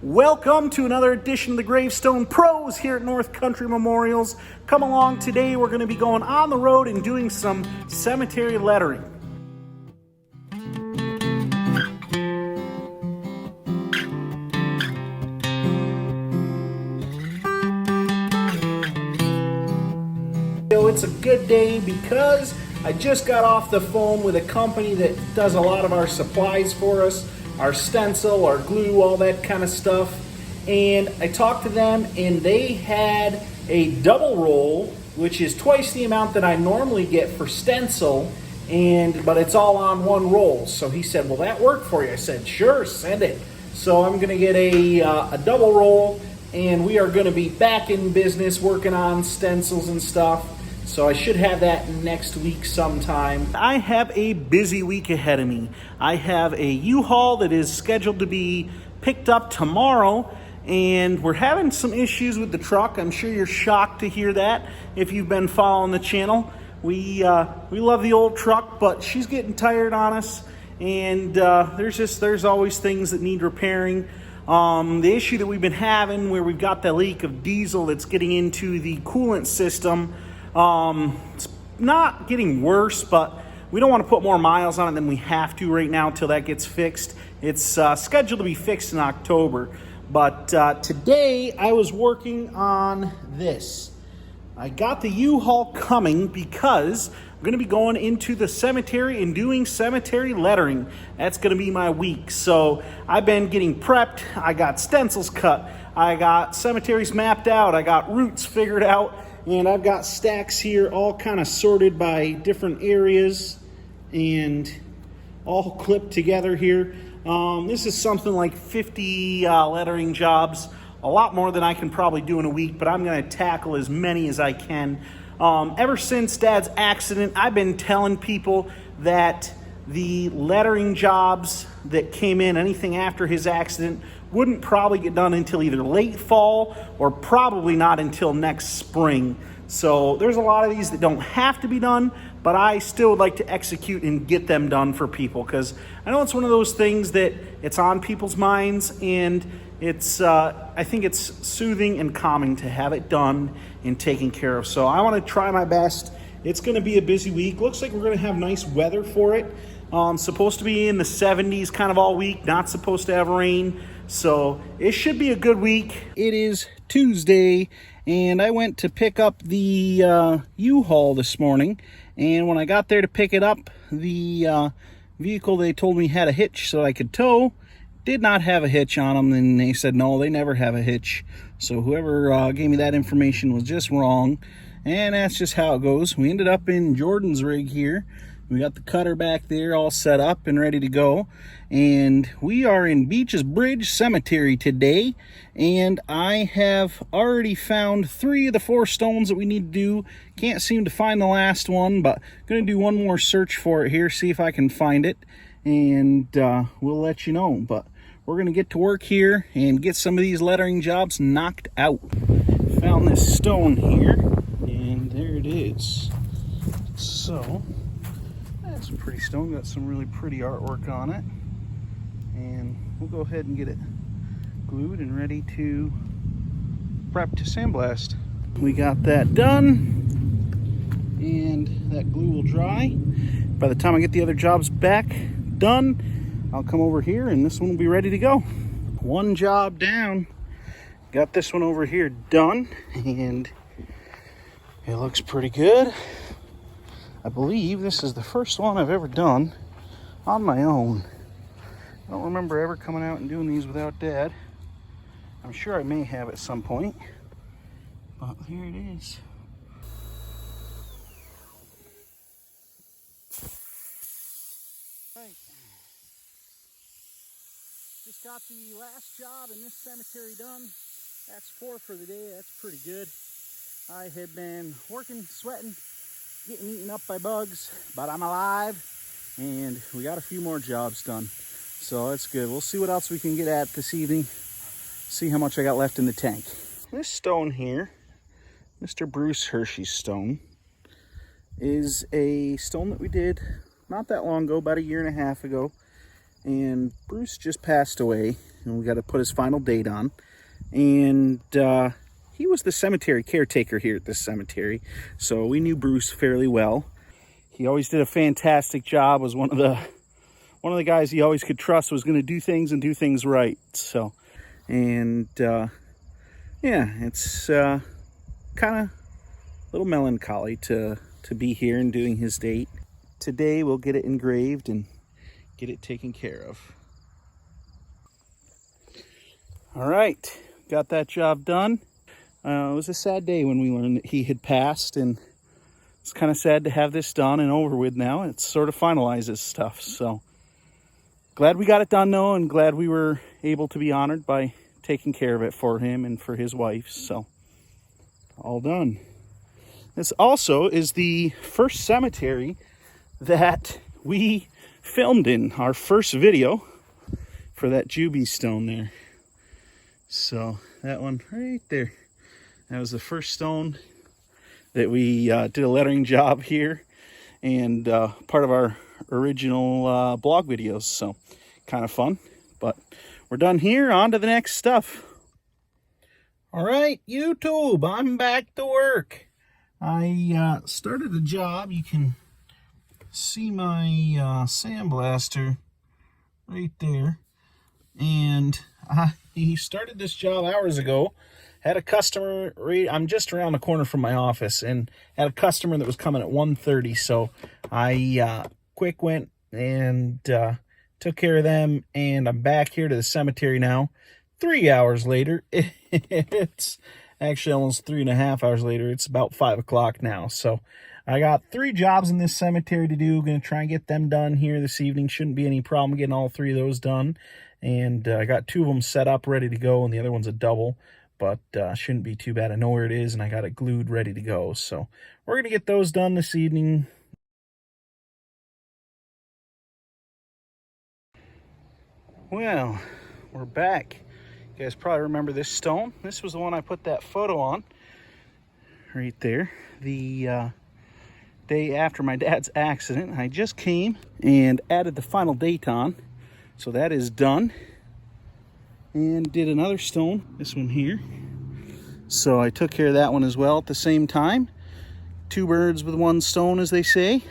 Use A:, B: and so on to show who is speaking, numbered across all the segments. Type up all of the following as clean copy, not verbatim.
A: Welcome to another edition of the Gravestone Pros here at North Country Memorials. Come along today, we're going to be going on the road and doing some cemetery lettering. It's a good day because I just got off the phone with a company that does a lot of our supplies for us, our stencil, our glue, all that kind of stuff. And I talked to them and they had a double roll, which is twice the amount that I normally get for stencil, but it's all on one roll. So he said, will that work for you? I said, sure, send it. So I'm gonna get a double roll, and we are gonna be back in business working on stencils and stuff. So I should have that next week sometime. I have a busy week ahead of me. I have a U-Haul that is scheduled to be picked up tomorrow, and we're having some issues with the truck. I'm sure you're shocked to hear that if you've been following the channel. We love the old truck, but she's getting tired on us, and there's always things that need repairing. The issue that we've been having where we've got the leak of diesel that's getting into the coolant system, it's not getting worse, but we don't want to put more miles on it than we have to right now until that gets fixed. It's scheduled to be fixed in October, but today I was working on this. I got the U-Haul coming because I'm going to be going into the cemetery and doing cemetery lettering. That's going to be my week. So I've been getting prepped. I got stencils cut. I got cemeteries mapped out. I got routes figured out. And I've got stacks here all kind of sorted by different areas and all clipped together here. This is something like 50 lettering jobs, a lot more than I can probably do in a week, but I'm going to tackle as many as I can. Ever since Dad's accident, I've been telling people that the lettering jobs that came in, anything after his accident, wouldn't probably get done until either late fall or probably not until next spring. So there's a lot of these that don't have to be done, but I still would like to execute and get them done for people, because I know it's one of those things that it's on people's minds, and it's I think it's soothing and calming to have it done and taken care of. So I want to try my best. It's going to be a busy week. Looks like we're going to have nice weather for it. Supposed to be in the 70s kind of all week, not supposed to have rain. So it should be a good week. It is Tuesday, and I went to pick up the U-Haul this morning. And when I got there to pick it up, the vehicle they told me had a hitch so I could tow did not have a hitch on them. And they said, no, they never have a hitch. So whoever gave me that information was just wrong. And that's just how it goes. We ended up in Jordan's rig here. We got the cutter back there all set up and ready to go. And we are in Beaches Bridge Cemetery today. And I have already found 3 of the 4 stones that we need to do. Can't seem to find the last one, but I'm going to do one more search for it here, see if I can find it. And we'll let you know. But we're going to get to work here and get some of these lettering jobs knocked out. Found this stone here, and there it is. So that's a pretty stone, got some really pretty artwork on it, and we'll go ahead and get it glued and ready to prep to sandblast. We got that done, and that glue will dry. By the time I get the other jobs back done, I'll come over here and this one will be ready to go. One job down, got this one over here done, and it looks pretty good. I believe this is the first one I've ever done on my own. I don't remember ever coming out and doing these without Dad. I'm sure I may have at some point, but here it is. Right. Just got the last job in this cemetery done. That's 4 for the day. That's pretty good. I had been working, sweating, getting eaten up by bugs, but I'm alive, and we got a few more jobs done, so that's good. We'll see what else we can get at this evening, see how much I got left in the tank. This stone here, Mr. Bruce Hershey's stone, is a stone that we did not that long ago, about 1.5 years ago, and Bruce just passed away and we got to put his final date on. And he was the cemetery caretaker here at this cemetery, so we knew Bruce fairly well. He always did a fantastic job. Was one of the guys you always could trust was going to do things and do things right. So, and yeah, it's kind of a little melancholy to be here and doing his date. Today we'll get it engraved and get it taken care of. All right, got that job done. It was a sad day when we learned that he had passed, and it's kind of sad to have this done and over with now. It sort of finalizes stuff, so glad we got it done though, and glad we were able to be honored by taking care of it for him and for his wife. So all done. This also is the first cemetery that we filmed in, our first video for that Juby stone there. So that one right there, that was the first stone that we did a lettering job here, and part of our original blog videos. So kind of fun, but we're done here. On to the next stuff. All right, YouTube, I'm back to work. I started a job. You can see my sandblaster right there, and he started this job hours ago. Had a customer, I'm just around the corner from my office, and had a customer that was coming at 1:30, so I quick went and took care of them, and I'm back here to the cemetery now. 3 hours later. It's actually almost 3.5 hours later. It's about 5 o'clock now, so I got 3 jobs in this cemetery to do. Gonna try and get them done here this evening. Shouldn't be any problem getting all 3 of those done. And I got 2 of them set up ready to go, and the other one's a double, but shouldn't be too bad. I know where it is, and I got it glued ready to go. So we're going to get those done this evening. Well, we're back. You guys probably remember this stone. This was the one I put that photo on right there. The day after my dad's accident, I just came and added the final date on. So that is done, and did another stone, this one here. So I took care of that one as well at the same time. 2 birds with 1 stone, as they say.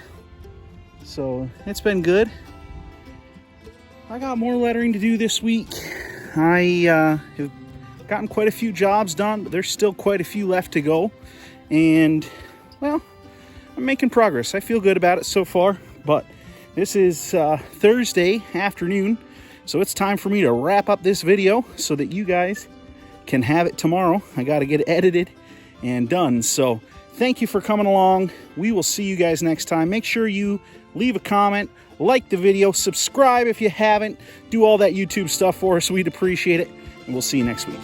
A: So it's been good. I got more lettering to do this week. I have gotten quite a few jobs done, but there's still quite a few left to go. And, well, I'm making progress. I feel good about it so far, but this is Thursday afternoon, so it's time for me to wrap up this video so that you guys can have it tomorrow. I got to get it edited and done. So thank you for coming along. We will see you guys next time. Make sure you leave a comment, like the video, subscribe if you haven't, do all that YouTube stuff for us. We'd appreciate it, and we'll see you next week.